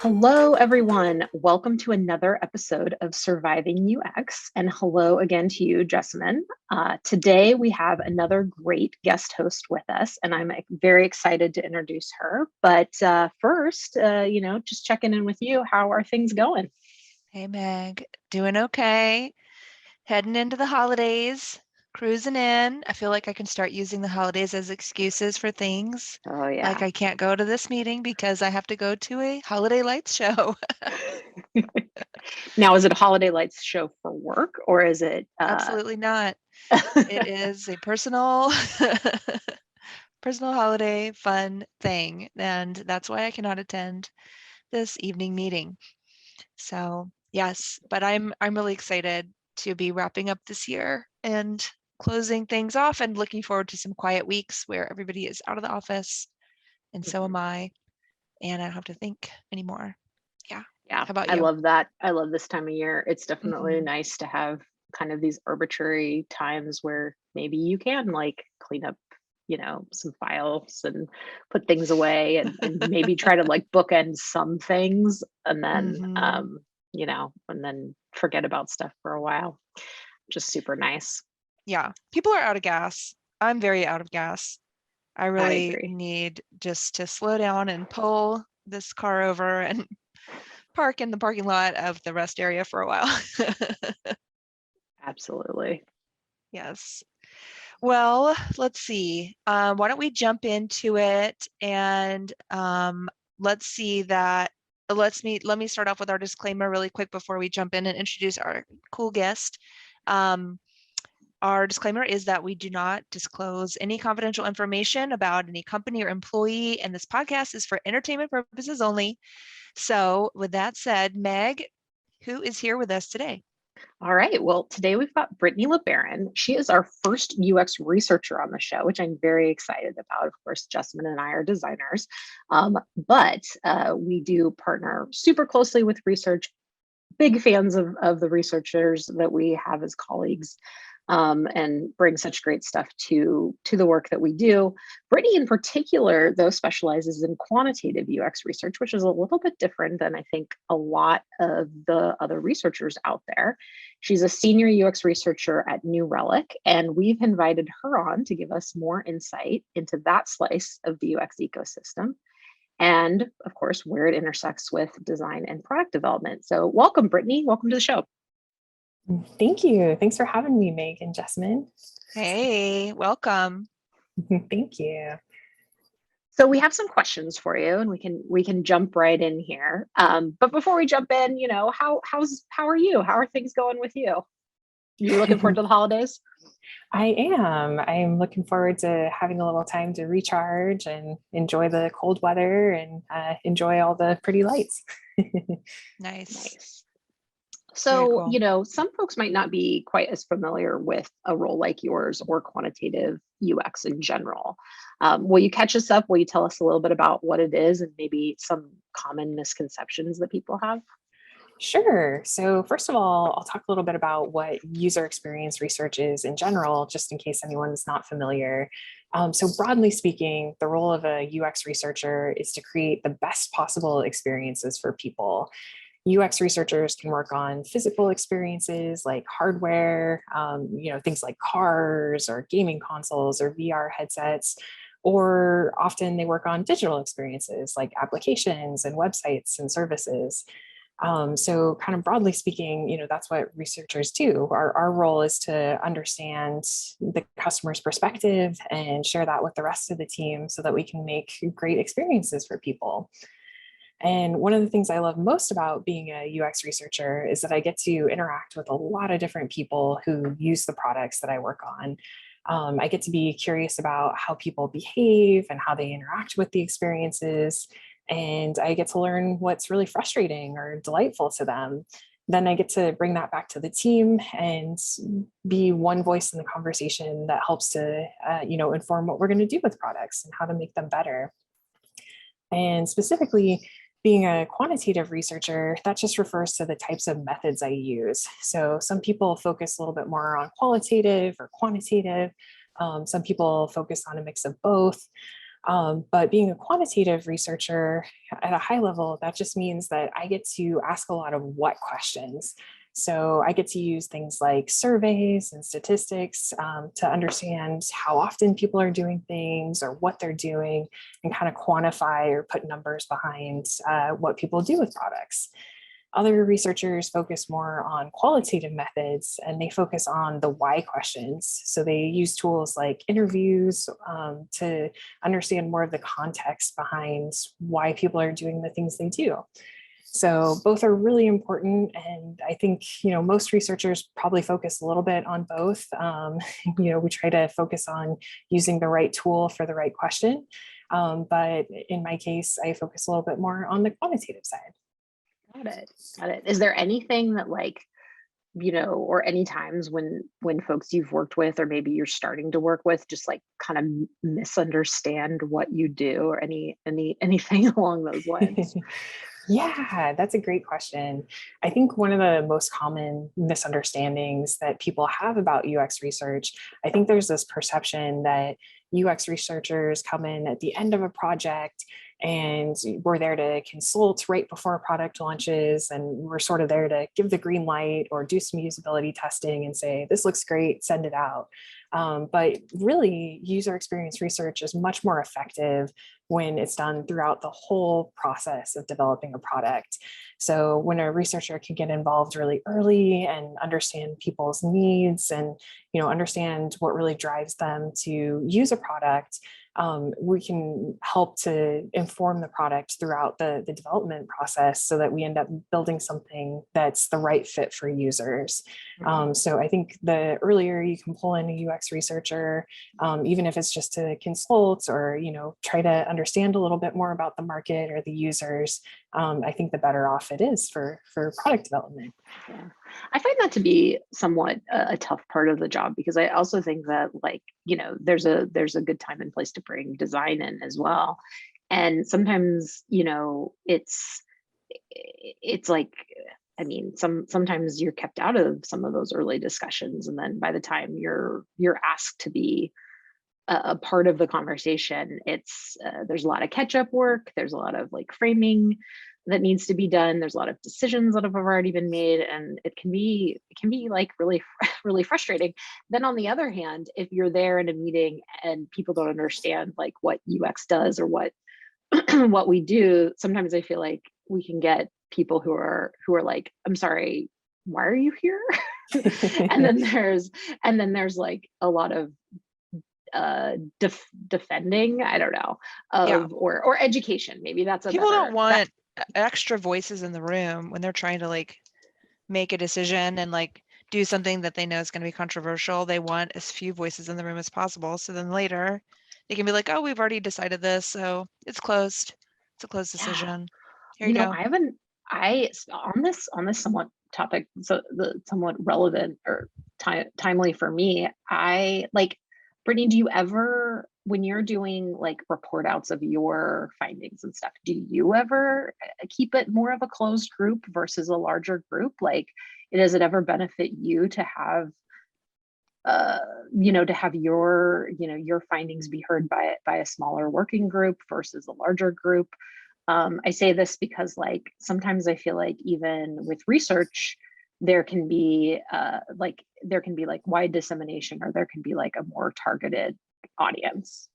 Hello, everyone. Welcome to another episode of Surviving UX. And hello again to you, Jessamine. Today, we have another great guest host with us, and I'm very excited to introduce her. But first, just checking in with you. How are things going? Hey Meg, doing okay. Heading into the holidays, cruising in. I feel like I can start using the holidays as excuses for things. Oh, Like yeah. I can't go to this meeting because I have to go to a holiday lights show. Now, is it a holiday lights show for work or is it? Absolutely not. It is a personal personal holiday fun thing, and that's why I cannot attend this evening meeting. So, yes, but I'm really excited to be wrapping up this year and closing things off and looking forward to some quiet weeks where everybody is out of the office and so am I, and I don't have to think anymore. Yeah. Yeah, How about I you? love that. I love this time of year. It's definitely Mhm. nice to have kind of these arbitrary times where maybe you can like clean up, some files and put things away and maybe try to like bookend some things and then Mhm. and then forget about stuff for a while. Just super nice. Yeah. People are out of gas. I'm very out of gas. I I really agree. need just to slow down and pull this car over and park in the parking lot of the rest area for a while. Absolutely. Yes. Well, let's see. Why don't we jump into it and let's see that let me start off with our disclaimer really quick before we jump in and introduce our cool guest. Um, our disclaimer is that we do not disclose any confidential information about any company or employee, and this podcast is for entertainment purposes only. So, with that said, Meg, who is here with us today? All right. Well, today we've got Brittany LeBaron. She is our first UX researcher on the show, which I'm very excited about. Of course, Jessamine and I are designers, but we do partner super closely with research. Big fans of the researchers that we have as colleagues, and bring such great stuff to the work that we do. Brittany, in particular, though, specializes in quantitative UX research, which is a little bit different than I think a lot of the other researchers out there. She's a senior UX researcher at New Relic, and we've invited her on to give us more insight into that slice of the UX ecosystem and of course, where it intersects with design and product development. So, welcome, Brittany. Welcome to the show. Thank you. Thanks for having me, Meg and Jasmine. Hey, welcome. Thank you. So, we have some questions for you, and we can jump right in here. But before we jump in, how are you? How are things going with you? You looking forward to the holidays? I am. I'm looking forward to having a little time to recharge and enjoy the cold weather and enjoy all the pretty lights. Nice. Nice. Very So, cool. some folks might not be quite as familiar with a role like yours or quantitative UX in general. Will you catch us up? Will you tell us a little bit about what it is and maybe some common misconceptions that people have? Sure. So, first of all, I'll talk a little bit about what user experience research is in general, just in case anyone's not familiar. So, broadly speaking, the role of a UX researcher is to create the best possible experiences for people. UX researchers can work on physical experiences like hardware, things like cars or gaming consoles or VR headsets, or often they work on digital experiences like applications and websites and services. So kind of broadly speaking, that's what researchers do. Our role is to understand the customer's perspective and share that with the rest of the team so that we can make great experiences for people. And one of the things I love most about being a UX researcher is that I get to interact with a lot of different people who use the products that I work on. I get to be curious about how people behave and how they interact with the experiences. And I get to learn what's really frustrating or delightful to them. Then I get to bring that back to the team and be one voice in the conversation that helps to, inform what we're going to do with products and how to make them better. And specifically, being a quantitative researcher, that just refers to the types of methods I use. So some people focus a little bit more on qualitative or quantitative. Some people focus on a mix of both. But being a quantitative researcher at a high level, that just means that I get to ask a lot of what questions. So I get to use things like surveys and statistics to understand how often people are doing things or what they're doing, and kind of quantify or put numbers behind what people do with products. Other researchers focus more on qualitative methods, and they focus on the why questions. So they use tools like interviews to understand more of the context behind why people are doing the things they do. So both are really important, and I think most researchers probably focus a little bit on both. We try to focus on using the right tool for the right question, but in my case, I focus a little bit more on the quantitative side. Got it. Got it. Is there anything that like, or any times when folks you've worked with or maybe you're starting to work with just like kind of misunderstand what you do or anything along those lines? Yeah, that's a great question. I think one of the most common misunderstandings that people have about UX research, I think there's this perception that UX researchers come in at the end of a project and we're there to consult right before product launches, and we're sort of there to give the green light or do some usability testing and say, this looks great, send it out. But really, user experience research is much more effective when it's done throughout the whole process of developing a product. So when a researcher can get involved really early and understand people's needs and understand what really drives them to use a product, we can help to inform the product throughout the development process so that we end up building something that's the right fit for users. So I think the earlier you can pull in a UX researcher, even if it's just to consult or try to understand a little bit more about the market or the users, I think the better off it is for product development. Yeah. I find that to be somewhat a tough part of the job because I also think that like, there's a good time and place to bring design in as well. And sometimes, it's like, I mean, sometimes you're kept out of some of those early discussions. And then by the time you're asked to be a part of the conversation, it's there's a lot of catch up work, there's a lot of like framing that needs to be done, there's a lot of decisions that have already been made, and it can be like really really frustrating. Then on the other hand, if you're there in a meeting and people don't understand like what UX does or what what we do, sometimes I feel like we can get people who are like, I'm sorry, why are you here? and then there's and then there's like a lot of defending, I don't know, Yeah. of or education, maybe that's a People don't better want extra voices in the room when they're trying to like make a decision and like do something that they know is going to be controversial. They want as few voices in the room as possible. So then later they can be like, oh, we've already decided this. So it's closed. It's a closed yeah. decision. Here you go. I haven't I on this somewhat topic, so the somewhat relevant or timely for me, I like, Brittany, do you ever, when you're doing like report outs of your findings and stuff, do you ever keep it more of a closed group versus a larger group? Like, does it ever benefit you to have uh to have your findings be heard by a smaller working group versus a larger group? I say this because like sometimes I feel like even with research, there can be like wide dissemination, or there can be like a more targeted audience.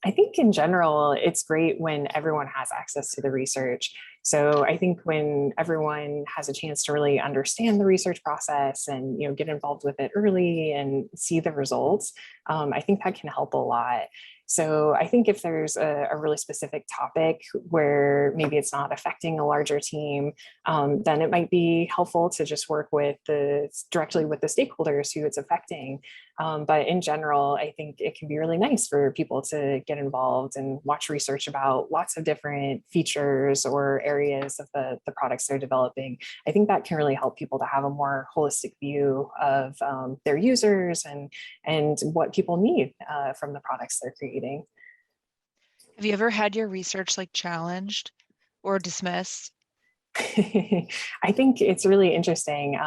I think in general, it's great when everyone has access to the research. So I think when everyone has a chance to really understand the research process and get involved with it early and see the results, I think that can help a lot. So I think if there's a really specific topic where maybe it's not affecting a larger team, then it might be helpful to just work directly with the stakeholders who it's affecting. But in general, I think it can be really nice for people to get involved and watch research about lots of different features or areas of the products they're developing. I think that can really help people to have a more holistic view of their users and what people need from the products they're creating. Have you ever had your research like challenged or dismissed? I think it's really interesting.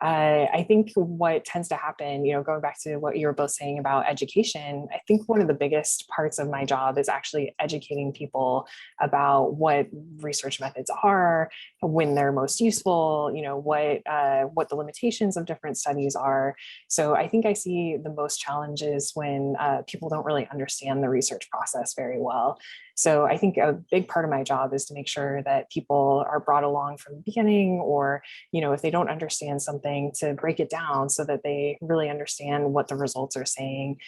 I think what tends to happen, going back to what you were both saying about education, I think one of the biggest parts of my job is actually educating people about what research methods are, when they're most useful, what the limitations of different studies are. So I think I see the most challenges when people don't really understand the research process very well. So I think a big part of my job is to make sure that people are brought along from the beginning, or, if they don't understand something, to break it down so that they really understand what the results are saying.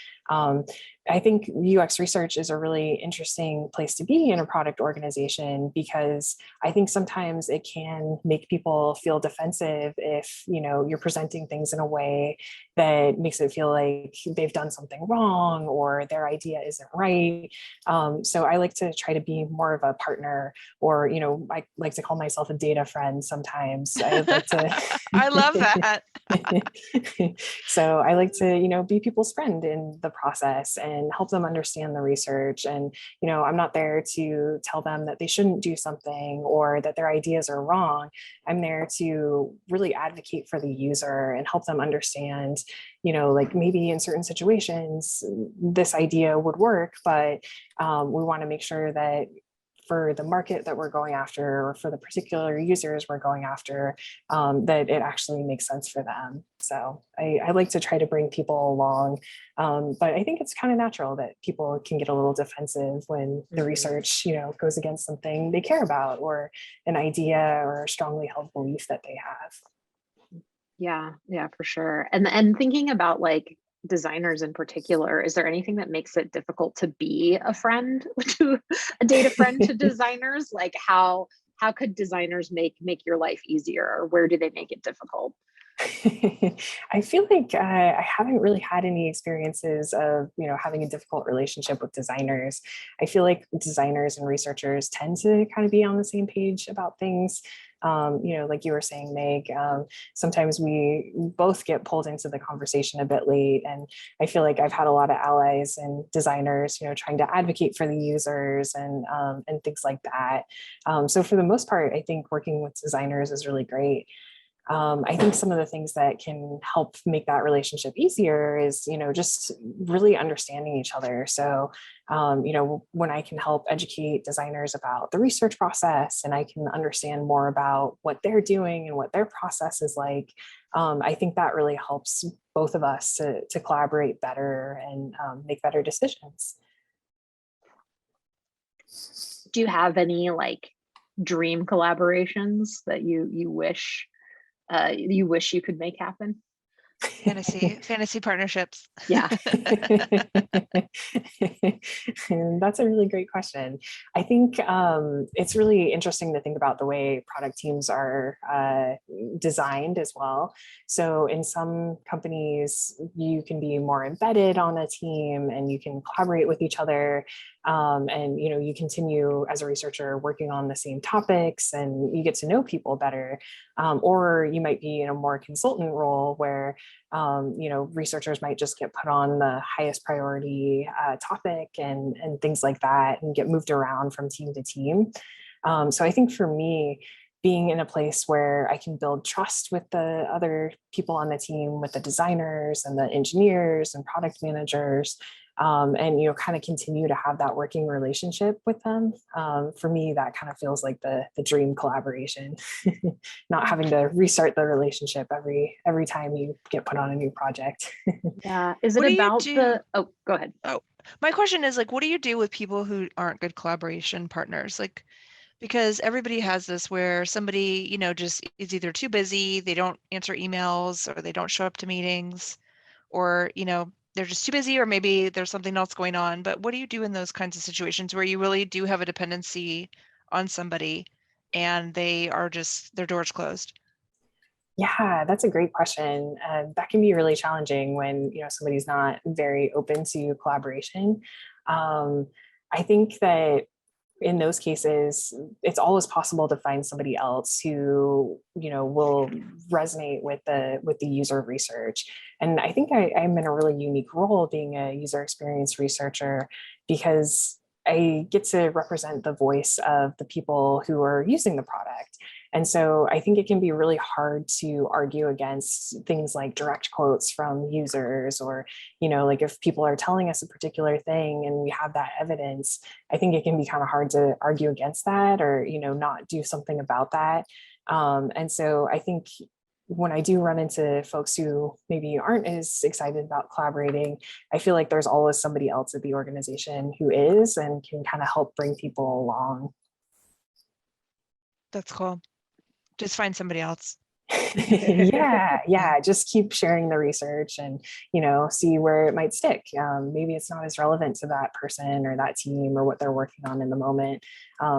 I think UX research is a really interesting place to be in a product organization, because I think sometimes it can make people feel defensive if, you're presenting things in a way that makes it feel like they've done something wrong or their idea isn't right. So I like to try to be more of a partner, or, I like to call myself a data friend sometimes. I like to. I love that. So I like to, be people's friend in the process and help them understand the research. And, I'm not there to tell them that they shouldn't do something or that their ideas are wrong. I'm there to really advocate for the user and help them understand, like maybe in certain situations, this idea would work, but we want to make sure that for the market that we're going after, or for the particular users we're going after, that it actually makes sense for them. So I like to try to bring people along, but I think it's kind of natural that people can get a little defensive when the research, goes against something they care about, or an idea or a strongly held belief that they have. Yeah, for sure. And thinking about like designers in particular, is there anything that makes it difficult to be a friend to a data friend to designers? Like how could designers make your life easier, or where do they make it difficult? I feel like I haven't really had any experiences of, having a difficult relationship with designers. I feel like designers and researchers tend to kind of be on the same page about things. Like you were saying, Meg, sometimes we both get pulled into the conversation a bit late. And I feel like I've had a lot of allies and designers, trying to advocate for the users and things like that. So for the most part, I think working with designers is really great. I think some of the things that can help make that relationship easier is, just really understanding each other. So, when I can help educate designers about the research process, and I can understand more about what they're doing and what their process is like, I think that really helps both of us to collaborate better and make better decisions. Do you have any like dream collaborations that you wish you could make happen? Fantasy partnerships. Yeah. That's a really great question. I think it's really interesting to think about the way product teams are designed as well. So in some companies, you can be more embedded on a team and you can collaborate with each other. And you continue as a researcher working on the same topics and you get to know people better. Or you might be in a more consultant role where researchers might just get put on the highest priority topic and things like that and get moved around from team to team. So I think for me, being in a place where I can build trust with the other people on the team, with the designers and the engineers and product managers, and kind of continue to have that working relationship with them. For me, that kind of feels like the dream collaboration, not having to restart the relationship every time you get put on a new project. Yeah. Is it What do you about do? oh, go ahead. Oh, my question is like, what do you do with people who aren't good collaboration partners? Like, because everybody has this where somebody, just is either too busy, they don't answer emails, or they don't show up to meetings, or, they're just too busy, or maybe there's something else going on. But what do you do in those kinds of situations where you really do have a dependency on somebody and their door's closed? Yeah, that's a great question. That can be really challenging when somebody's not very open to collaboration. I think that in those cases, it's always possible to find somebody else who will resonate with the user research. And I think I'm in a really unique role being a user experience researcher, because I get to represent the voice of the people who are using the product. And so I think it can be really hard to argue against things like direct quotes from users, or, like if people are telling us a particular thing and we have that evidence, I think it can be kind of hard to argue against that, or, not do something about that. And so I think when I do run into folks who maybe aren't as excited about collaborating, I feel like there's always somebody else at the organization who is and can kind of help bring people along. That's cool. Just find somebody else. yeah, just keep sharing the research and see where it might stick. Maybe it's not as relevant to that person or that team or what they're working on in the moment,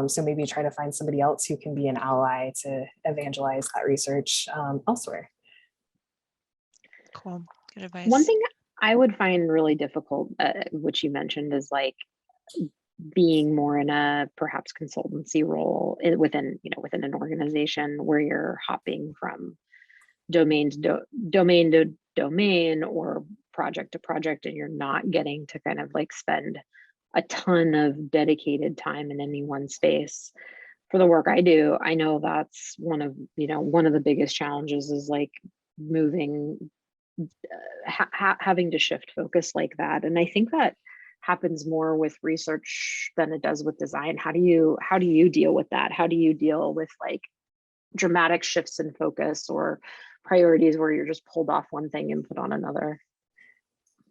so maybe try to find somebody else who can be an ally to evangelize that research elsewhere. Cool. Good advice. One thing I would find really difficult, which you mentioned, is like being more in a perhaps consultancy role within an organization where you're hopping from domain to domain or project to project, and you're not getting to kind of like spend a ton of dedicated time in any one space. For the work I do, I know that's one of the biggest challenges is like moving, having to shift focus like that. And I think that happens more with research than it does with design. How do you deal with that? How do you deal with like dramatic shifts in focus or priorities where you're just pulled off one thing and put on another?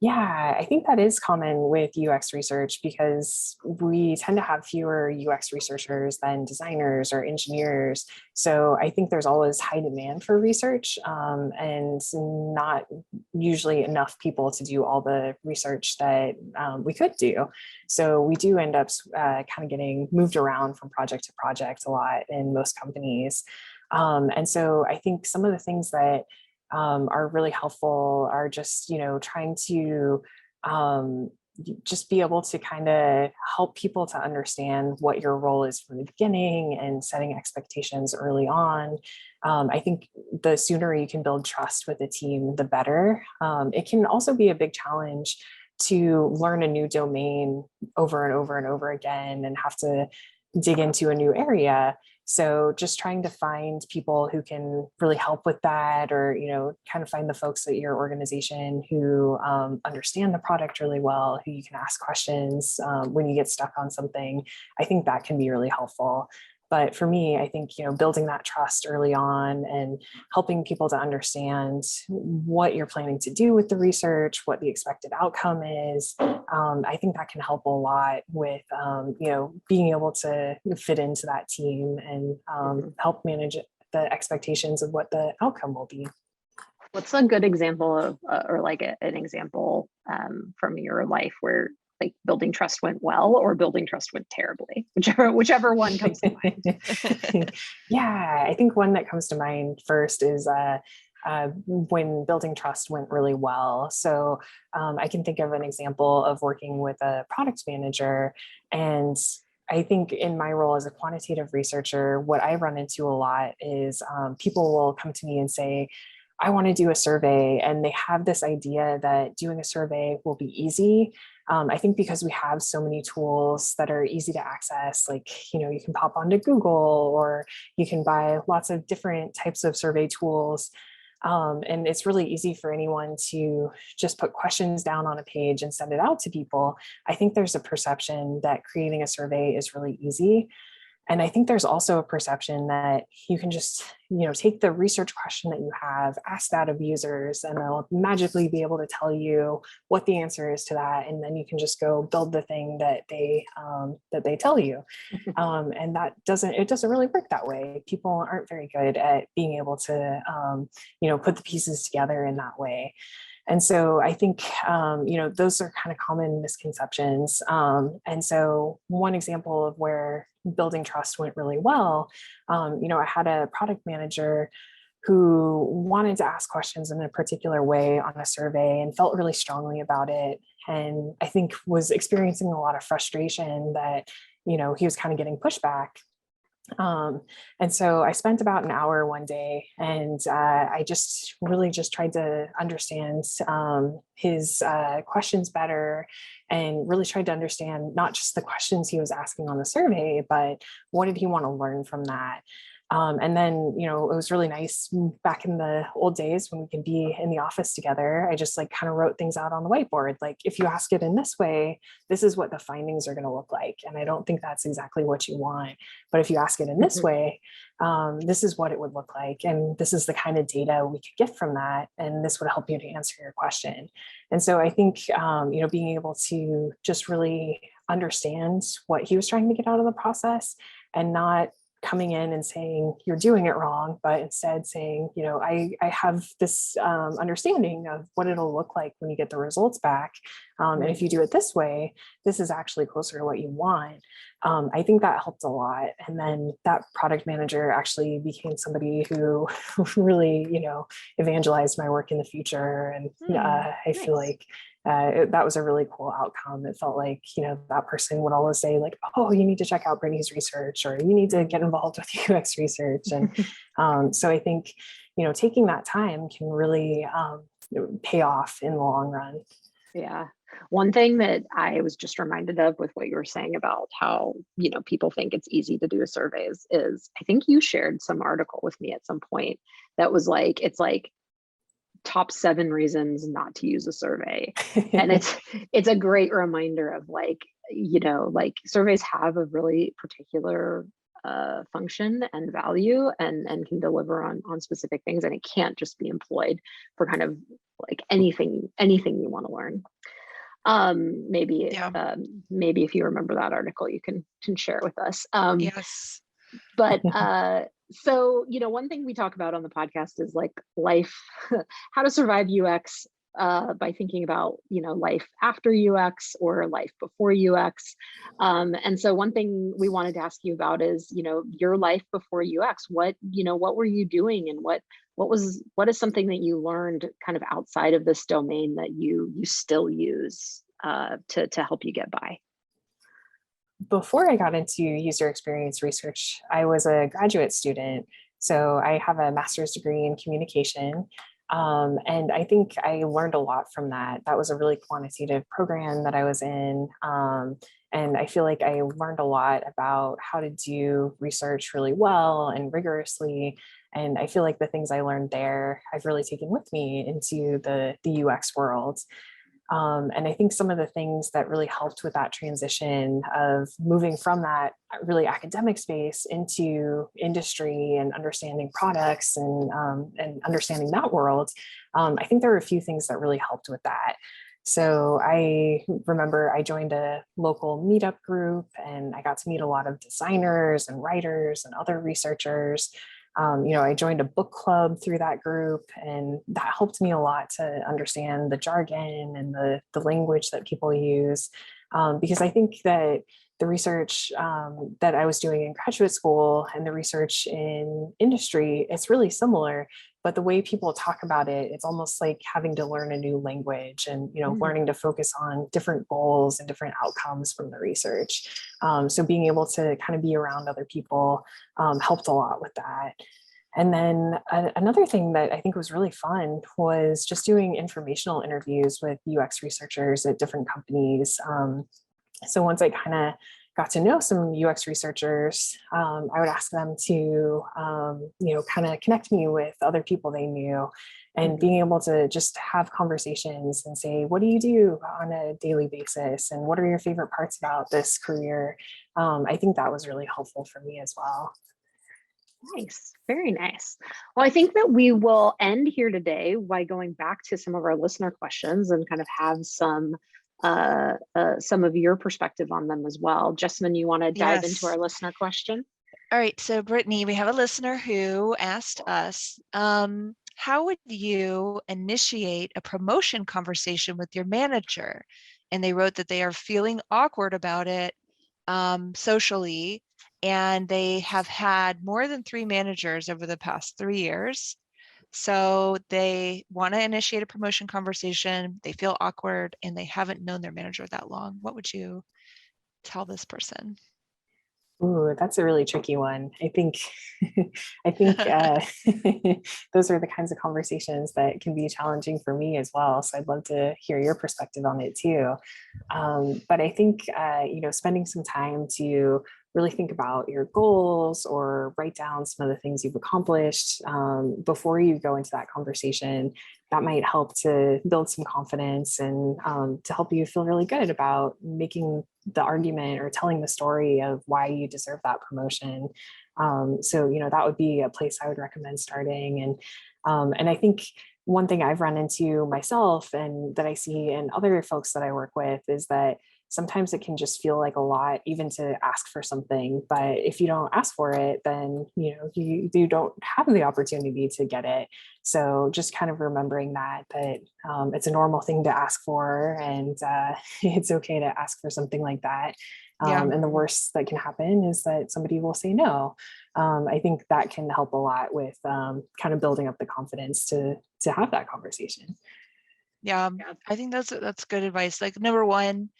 Yeah, I think that is common with UX research because we tend to have fewer UX researchers than designers or engineers. So I think there's always high demand for research, and not usually enough people to do all the research that we could do. So we do end up kind of getting moved around from project to project a lot in most companies. And so I think some of the things that are really helpful are just, trying to just be able to kind of help people to understand what your role is from the beginning and setting expectations early on. I think the sooner you can build trust with a team, the better. It can also be a big challenge to learn a new domain over and over and over again and have to dig into a new area. So just trying to find people who can really help with that, or, kind of find the folks at your organization who understand the product really well, who you can ask questions when you get stuck on something. I think that can be really helpful. But for me, I think, building that trust early on and helping people to understand what you're planning to do with the research, what the expected outcome is, I think that can help a lot with, being able to fit into that team and help manage the expectations of what the outcome will be. What's a good example of, or like an example from your life where like building trust went well or building trust went terribly, whichever one comes to mind? Yeah, I think one that comes to mind first is when building trust went really well. So I can think of an example of working with a product manager, and I think in my role as a quantitative researcher, what I run into a lot is people will come to me and say, I want to do a survey, and they have this idea that doing a survey will be easy. I think because we have so many tools that are easy to access, like, you can pop onto Google, or you can buy lots of different types of survey tools. And it's really easy for anyone to just put questions down on a page and send it out to people. I think there's a perception that creating a survey is really easy. And I think there's also a perception that you can just, take the research question that you have, ask that of users, and they'll magically be able to tell you what the answer is to that. And then you can just go build the thing that they tell you. And it doesn't really work that way. People aren't very good at being able to, put the pieces together in that way. And so I think, those are kind of common misconceptions. And so one example of where building trust went really well, I had a product manager who wanted to ask questions in a particular way on a survey and felt really strongly about it. And I think was experiencing a lot of frustration that, he was kind of getting pushback. And so I spent about an hour one day, and I just really just tried to understand his questions better, and really tried to understand not just the questions he was asking on the survey, but what did he want to learn from that? And then, you know, it was really nice back in the old days when we could be in the office together. I just like kind of wrote things out on the whiteboard. Like, if you ask it in this way, this is what the findings are going to look like. And I don't think that's exactly what you want. But if you ask it in this way, this is what it would look like. And this is the kind of data we could get from that. And this would help you to answer your question. And so I think, you know, being able to just really understand what he was trying to get out of the process and not coming in and saying you're doing it wrong, but instead saying, you know, I have this understanding of what it'll look like when you get the results back. And if you do it this way, this is actually closer to what you want. I think that helped a lot. And then that product manager actually became somebody who really, you know, evangelized my work in the future. And I feel like that was a really cool outcome. It felt like, you know, that person would always say like, oh, you need to check out Brittany's research, or you need to get involved with UX research. And so I think, you know, taking that time can really pay off in the long run. Yeah. One thing that I was just reminded of with what you were saying about how, you know, people think it's easy to do surveys is, I think you shared some article with me at some point that was like, it's like top 7 reasons not to use a survey. And it's a great reminder of like, you know, like surveys have a really particular function and value and can deliver on specific things, and it can't just be employed for kind of like anything you want to learn. Maybe maybe if you remember that article, you can share it with us. Yes. But so, you know, one thing we talk about on the podcast is like life, how to survive UX by thinking about, you know, life after UX or life before UX. And so one thing we wanted to ask you about is, you know, your life before UX. What, you know, what were you doing, and what is something that you learned kind of outside of this domain that you still use to help you get by? Before I got into user experience research, I was a graduate student. So I have a master's degree in communication. And I think I learned a lot from that. That was a really quantitative program that I was in. And I feel like I learned a lot about how to do research really well and rigorously. And I feel like the things I learned there, I've really taken with me into the UX world. And I think some of the things that really helped with that transition of moving from that really academic space into industry and understanding products and understanding that world, I think there were a few things that really helped with that. So I remember I joined a local meetup group, and I got to meet a lot of designers and writers and other researchers. You know, I joined a book club through that group, and that helped me a lot to understand the jargon and the language that people use. Because I think that the research that I was doing in graduate school and the research in industry, it's really similar, but the way people talk about it, it's almost like having to learn a new language and, you know, learning to focus on different goals and different outcomes from the research. So being able to kind of be around other people helped a lot with that. And then another thing that I think was really fun was just doing informational interviews with UX researchers at different companies. So once I kind of got to know some UX researchers, I would ask them to, you know, kind of connect me with other people they knew, and being able to just have conversations and say, what do you do on a daily basis? And what are your favorite parts about this career? I think that was really helpful for me as well. Nice, very nice. Well, I think that we will end here today by going back to some of our listener questions and kind of have some of your perspective on them as well. Jessamine, you want to dive into our listener question? All right, so Brittany, we have a listener who asked us, how would you initiate a promotion conversation with your manager? And they wrote that they are feeling awkward about it socially, and they have had more than 3 managers over the past 3 years. So they want to initiate a promotion conversation. They feel awkward and they haven't known their manager that long. What would you tell this person? Ooh, that's a really tricky one. I think, those are the kinds of conversations that can be challenging for me as well. So I'd love to hear your perspective on it too. But I think, you know, spending some time to really think about your goals or write down some of the things you've accomplished before you go into that conversation. That might help to build some confidence and to help you feel really good about making the argument or telling the story of why you deserve that promotion. So, that would be a place I would recommend starting. And I think one thing I've run into myself and that I see in other folks that I work with is that sometimes it can just feel like a lot even to ask for something, but if you don't ask for it, then you don't have the opportunity to get it. So just kind of remembering that it's a normal thing to ask for, and it's okay to ask for something like that. Yeah. And the worst that can happen is that somebody will say no. I think that can help a lot with kind of building up the confidence to have that conversation. Yeah, I think that's good advice. Like, number one,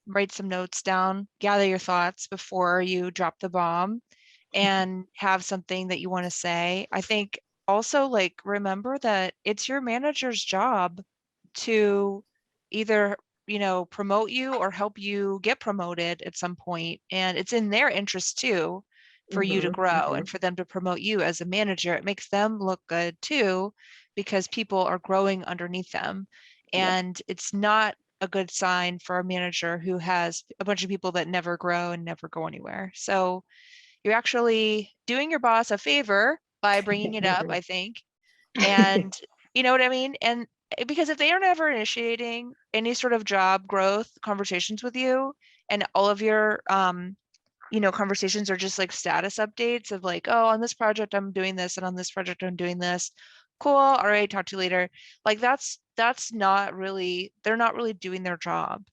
write some notes down, gather your thoughts before you drop the bomb, and have something that you want to say. I think also, like, remember that it's your manager's job to either, promote you or help you get promoted at some point. And it's in their interest too for you to grow and for them to promote you as a manager. It makes them look good too, because people are growing underneath them. And it's not a good sign for a manager who has a bunch of people that never grow and never go anywhere. So you're actually doing your boss a favor by bringing it up, I think. And you know what I mean? And because if they are never initiating any sort of job growth conversations with you, and all of your conversations are just like status updates of like, oh, on this project I'm doing this, and on this project I'm doing this. Cool. All right, talk to you later. Like that's not really, they're not really doing their job.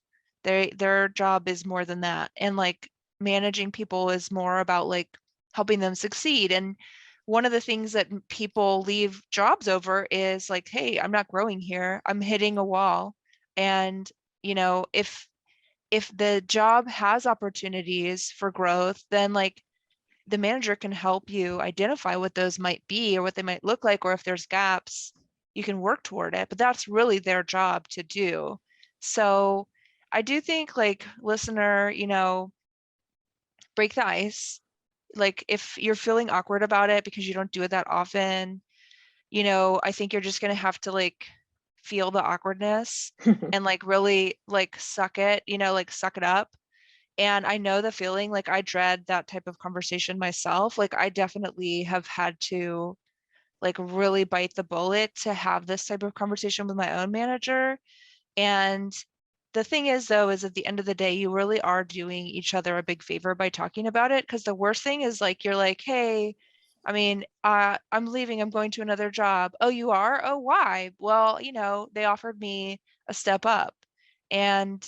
Their job is more than that. And like, managing people is more about like helping them succeed. And one of the things that people leave jobs over is like, hey, I'm not growing here. I'm hitting a wall. And if the job has opportunities for growth, then like the manager can help you identify what those might be or what they might look like, or if there's gaps, you can work toward it. But that's really their job to do. So I do think, like, listener, break the ice. Like, if you're feeling awkward about it because you don't do it that often, I think you're just going to have to like feel the awkwardness and like really like suck it, like suck it up. And I know the feeling, like I dread that type of conversation myself. Like I definitely have had to like really bite the bullet to have this type of conversation with my own manager. And the thing is, though, is at the end of the day, you really are doing each other a big favor by talking about it. Because the worst thing is like, you're like, hey, I mean, I'm leaving, I'm going to another job. Oh, you are? Oh, why? Well, they offered me a step up. And,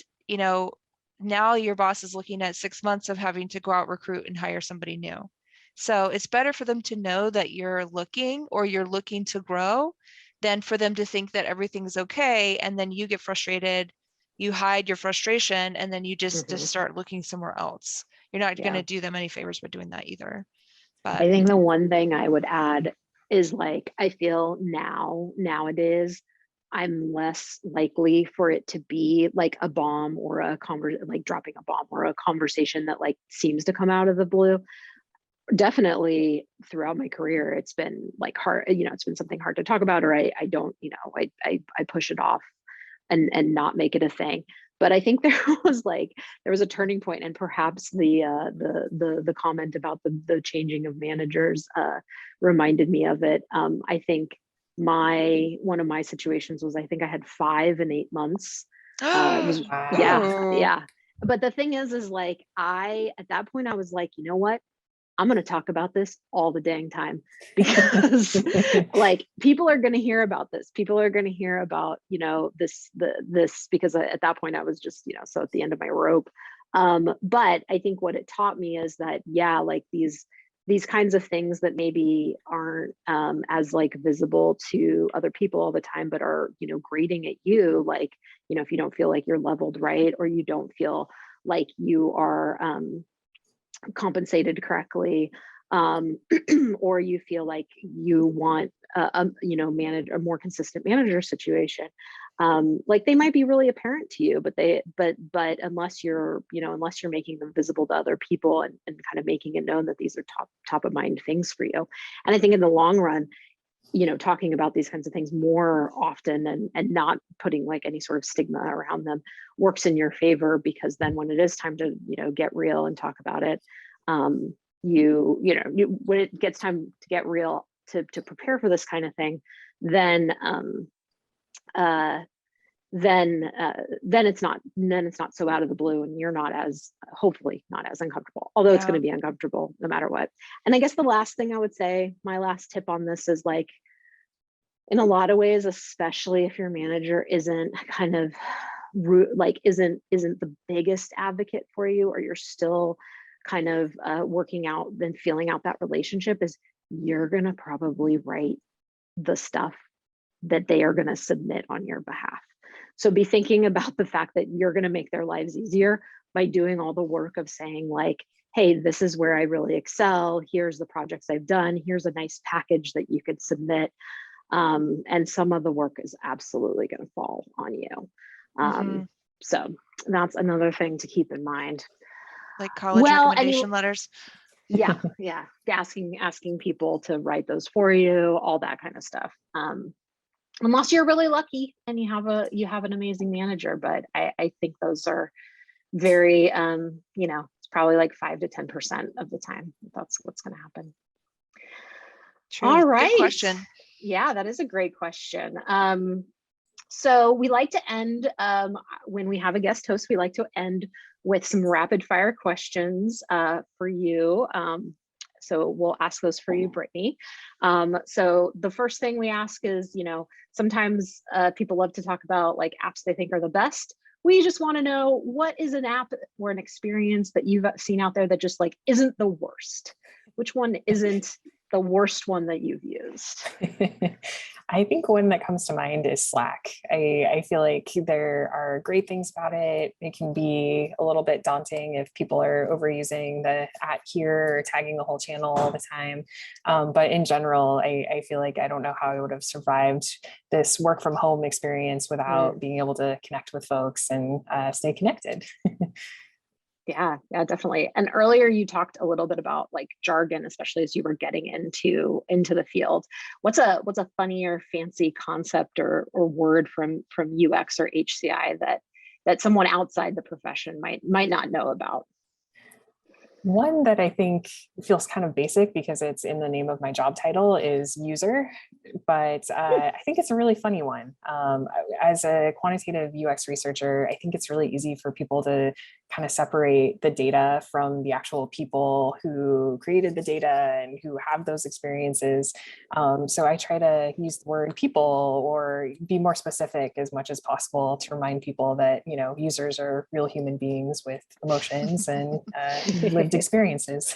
now your boss is looking at 6 months of having to go out, recruit, and hire somebody new. So it's better for them to know that you're looking, or you're looking to grow, than for them to think that everything's okay. And then you get frustrated, you hide your frustration, and then you just start looking somewhere else. You're not going to do them any favors by doing that either. But I think the one thing I would add is like, I feel nowadays, I'm less likely for it to be like a bomb or like dropping a bomb or a conversation that like seems to come out of the blue. Definitely throughout my career, it's been like hard, it's been something hard to talk about, or I don't, I push it off and not make it a thing. But I think there was a turning point, and perhaps the comment about the changing of managers reminded me of it. I think one of my situations was, I think I had 5 in 8 months. It was yeah. But the thing is like, at that point I was like, you know what? I'm going to talk about this all the dang time, because like people are going to hear about this. People are going to hear about, this, because at that point I was just, so at the end of my rope. But I think what it taught me is that, yeah, like these kinds of things that maybe aren't as like visible to other people all the time, but are, grating at you, like, if you don't feel like you're leveled right, or you don't feel like you are, compensated correctly, or you feel like you want manage a more consistent manager situation. Like they might be really apparent to you, but unless you're, unless you're making them visible to other people and kind of making it known that these are top of mind things for you. And I think in the long run, talking about these kinds of things more often and not putting like any sort of stigma around them works in your favor, because then when it is time to, get real and talk about it, when it gets time to get real, to prepare for this kind of thing, then it's not so out of the blue, and you're not as, hopefully not as uncomfortable, although it's going to be uncomfortable no matter what. And I guess the last thing I would say, my last tip on this is like, in a lot of ways, especially if your manager isn't kind of isn't the biggest advocate for you, or you're still kind of working out and feeling out that relationship, is you're going to probably write the stuff that they are going to submit on your behalf. So be thinking about the fact that you're going to make their lives easier by doing all the work of saying like, hey, this is where I really excel. Here's the projects I've done. Here's a nice package that you could submit. And some of the work is absolutely going to fall on you. So that's another thing to keep in mind. Like college recommendation letters. Yeah. Asking people to write those for you, all that kind of stuff. Unless you're really lucky and you have an amazing manager, but I think those are very, it's probably like 5 to 10% of the time that's what's going to happen. True. All right. Good question. Yeah, that is a great question. So we like to end, when we have a guest host, we like to end with some rapid fire questions for you. So we'll ask those for you, Brittany. So the first thing we ask is, sometimes people love to talk about like apps they think are the best. We just want to know, what is an app or an experience that you've seen out there that just like isn't the worst? Which one isn't the worst one that you've used? I think one that comes to mind is Slack. I feel like there are great things about it. It can be a little bit daunting if people are overusing the @ here or tagging the whole channel all the time. But in general, I feel like I don't know how I would have survived this work from home experience without being able to connect with folks and stay connected. Yeah, definitely. And earlier you talked a little bit about like jargon, especially as you were getting into the field. What's a funny or fancy concept or word from UX or HCI that someone outside the profession might not know about? One that I think feels kind of basic because it's in the name of my job title is user, but I think it's a really funny one. As a quantitative UX researcher, I think it's really easy for people to kind of separate the data from the actual people who created the data and who have those experiences. So I try to use the word people or be more specific as much as possible to remind people that, users are real human beings with emotions and lived experiences.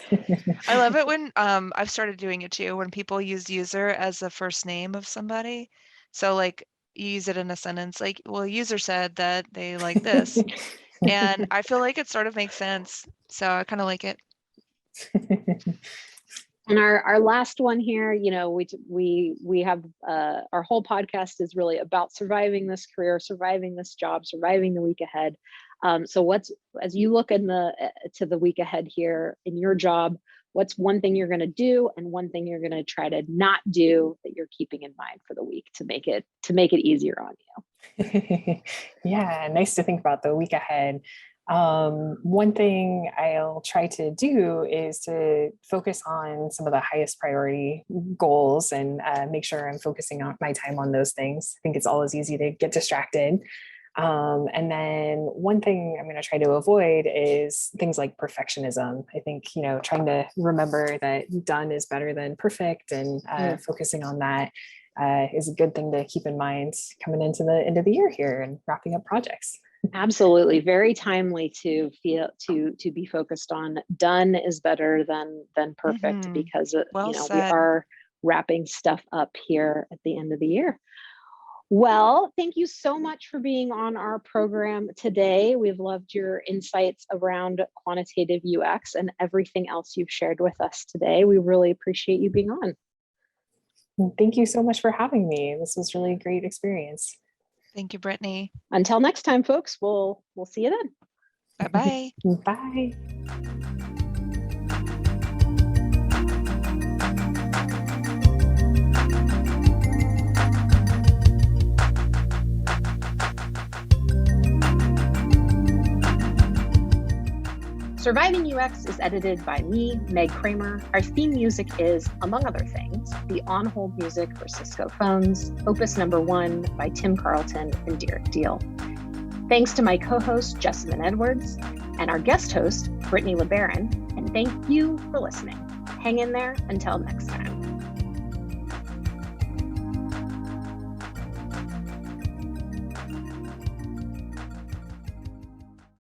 I love it when I've started doing it too, when people use user as the first name of somebody. So like you use it in a sentence like, well, user said that they like this. And I feel like it sort of makes sense. So I kind of like it. And our last one here, we have our whole podcast is really about surviving this career, surviving this job, surviving the week ahead. So as you look to the week ahead here in your job, what's one thing you're going to do and one thing you're going to try to not do that you're keeping in mind for the week to make it easier on you? Yeah, nice to think about the week ahead. One thing I'll try to do is to focus on some of the highest priority goals and make sure I'm focusing on my time on those things. I think it's always easy to get distracted. And then one thing I'm going to try to avoid is things like perfectionism. I think, trying to remember that done is better than perfect, and focusing on that is a good thing to keep in mind coming into the end of the year here and wrapping up projects. Absolutely. Very timely to be focused on done is better than perfect, because Well we said. are wrapping stuff up here at the end of the year. Well, thank you so much for being on our program today. We've loved your insights around quantitative UX and everything else you've shared with us today. We really appreciate you being on. Thank you so much for having me. This was really a great experience. Thank you, Brittany. Until next time, folks, we'll see you then. Bye-bye. Bye. Surviving UX is edited by me, Meg Kramer. Our theme music is, among other things, the on-hold music for Cisco Phones, Opus Number 1 by Tim Carlton and Derek Deal. Thanks to my co-host, Jessamine Edwards, and our guest host, Brittany LeBaron, and thank you for listening. Hang in there until next time.